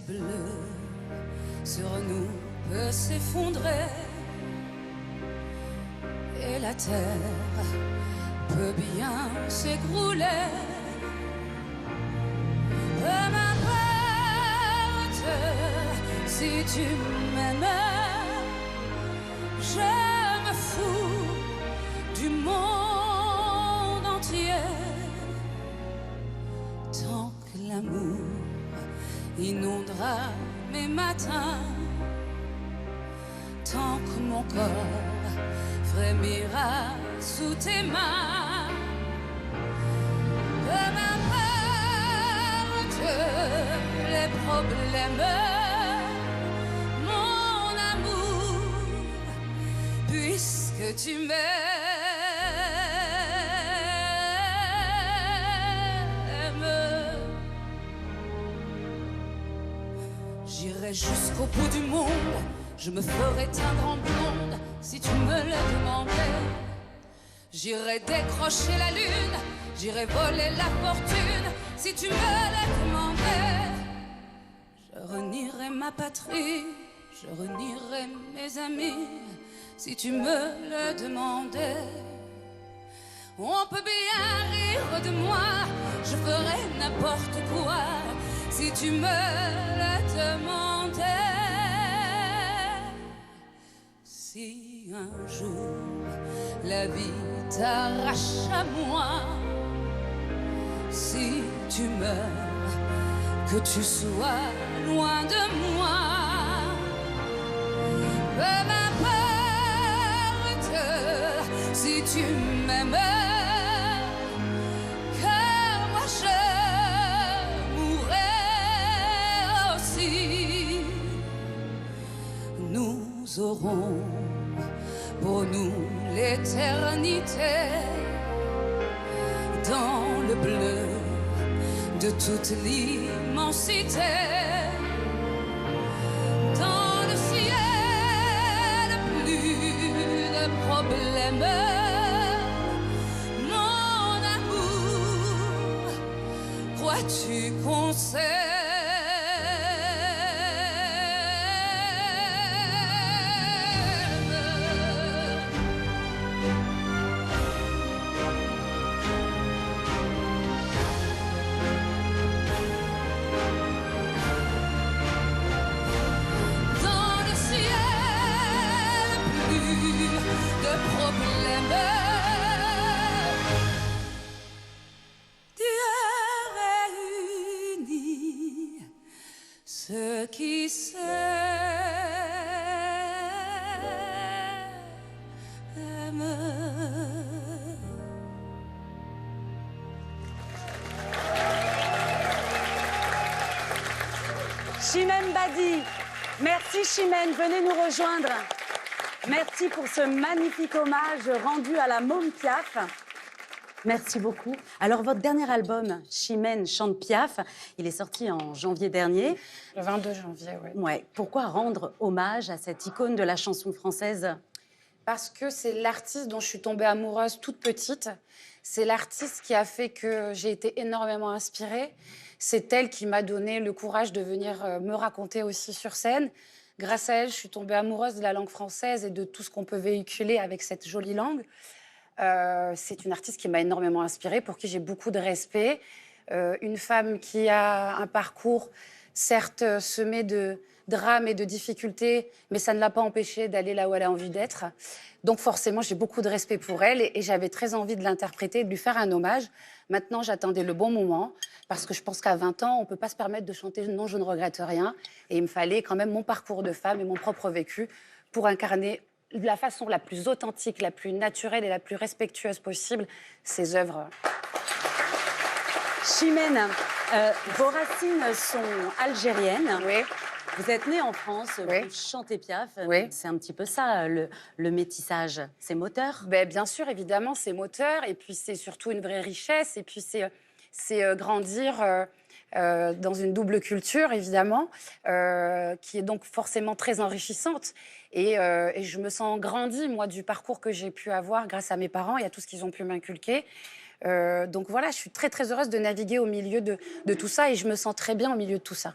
bleu sur nous peut s'effondrer et la terre peut bien s'écrouler. Peu m'importe si tu m'aimes, je me fous du monde entier. Tant que l'amour inondera mes matins, tant que mon corps frémira sous tes mains, peu m'importe les problèmes, mon amour, puisque tu m'aimes. J'irai jusqu'au bout du monde, je me ferai teindre en blonde si tu me le demandais. J'irai décrocher la lune, j'irai voler la fortune si tu me le demandais. Je renierai ma patrie, je renierai mes amis si tu me le demandais. On peut bien rire de moi, je ferai n'importe quoi si tu me le demandais. Si un jour la vie t'arrache à moi, si tu meurs, que tu sois loin de moi, peu m'importe si tu m'aimes, car moi je mourrai aussi. Nous aurons pour nous l'éternité dans le bleu de toute l'immensité. Dans le ciel, plus de problèmes, mon amour, crois-tu qu'on sait? Ceux qui s'aiment. Chimène Badi, merci Chimène, venez nous rejoindre. Merci pour ce magnifique hommage rendu à la Môme Piaf. Merci beaucoup. Alors, votre dernier album, Chimène chante Piaf, il est sorti en janvier dernier. Le 22 janvier, oui. Ouais. Pourquoi rendre hommage à cette icône de la chanson française? Parce que c'est l'artiste dont je suis tombée amoureuse toute petite. C'est l'artiste qui a fait que j'ai été énormément inspirée. C'est elle qui m'a donné le courage de venir me raconter aussi sur scène. Grâce à elle, je suis tombée amoureuse de la langue française et de tout ce qu'on peut véhiculer avec cette jolie langue. C'est une artiste qui m'a énormément inspirée, pour qui j'ai beaucoup de respect. Une femme qui a un parcours, certes, semé de drames et de difficultés, mais ça ne l'a pas empêchée d'aller là où elle a envie d'être. Donc forcément, j'ai beaucoup de respect pour elle et j'avais très envie de l'interpréter, de lui faire un hommage. Maintenant, j'attendais le bon moment, parce que je pense qu'à 20 ans, on ne peut pas se permettre de chanter « Non, je ne regrette rien ». Et il me fallait quand même mon parcours de femme et mon propre vécu pour incarner de la façon la plus authentique, la plus naturelle et la plus respectueuse possible ces œuvres. Chimène, vos racines sont algériennes. Oui. Vous êtes née en France, oui. Vous chantez Piaf. Oui. C'est un petit peu ça, le métissage. C'est moteur? Bien sûr, évidemment, c'est moteur. Et puis, c'est surtout une vraie richesse. Et puis, c'est grandir dans une double culture, évidemment, qui est donc forcément très enrichissante. Et je me sens grandie, moi, du parcours que j'ai pu avoir grâce à mes parents et à tout ce qu'ils ont pu m'inculquer. Donc voilà, je suis très, très heureuse de naviguer au milieu de tout ça et je me sens très bien au milieu de tout ça.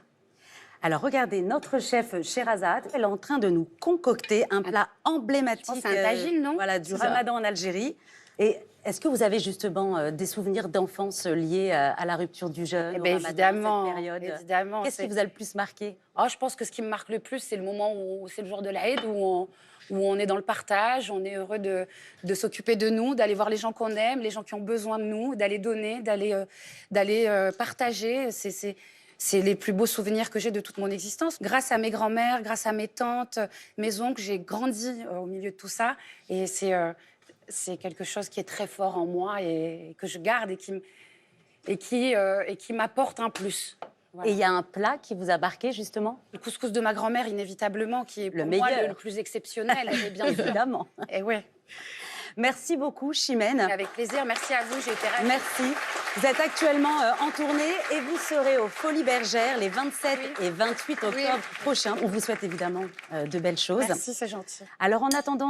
Alors regardez, notre chef Sherazade, elle est en train de nous concocter un plat emblématique. Je pense que c'est un tagine, non? Voilà, du C'est ça. Ramadan en Algérie. Et est-ce que vous avez justement des souvenirs d'enfance liés à la rupture du jeûne, Eh au ben, Ramadan, évidemment, cette période? évidemment. Qu'est-ce qui vous a le plus marqué? Oh, je pense que ce qui me marque le plus, c'est le moment où c'est le jour de l'Aïd, où on est dans le partage, on est heureux de s'occuper de nous, d'aller voir les gens qu'on aime, les gens qui ont besoin de nous, d'aller donner, d'aller partager. C'est les plus beaux souvenirs que j'ai de toute mon existence. Grâce à mes grands-mères, grâce à mes tantes, mes oncles, j'ai grandi au milieu de tout ça. Et c'est quelque chose qui est très fort en moi et que je garde et qui m'apporte un plus. Voilà. Et il y a un plat qui vous a marqué, justement? Le couscous de ma grand-mère, inévitablement, qui est Le pour moi meilleur. le plus exceptionnel. Et bien sûr. Évidemment. Et ouais. Merci beaucoup, Chimène. Avec plaisir. Merci à vous. J'ai été ravie. Merci. Vous êtes actuellement en tournée et vous serez aux Folies Bergères les 27 et 28 octobre prochains. On vous souhaite évidemment de belles choses. Merci, c'est gentil. Alors, en attendant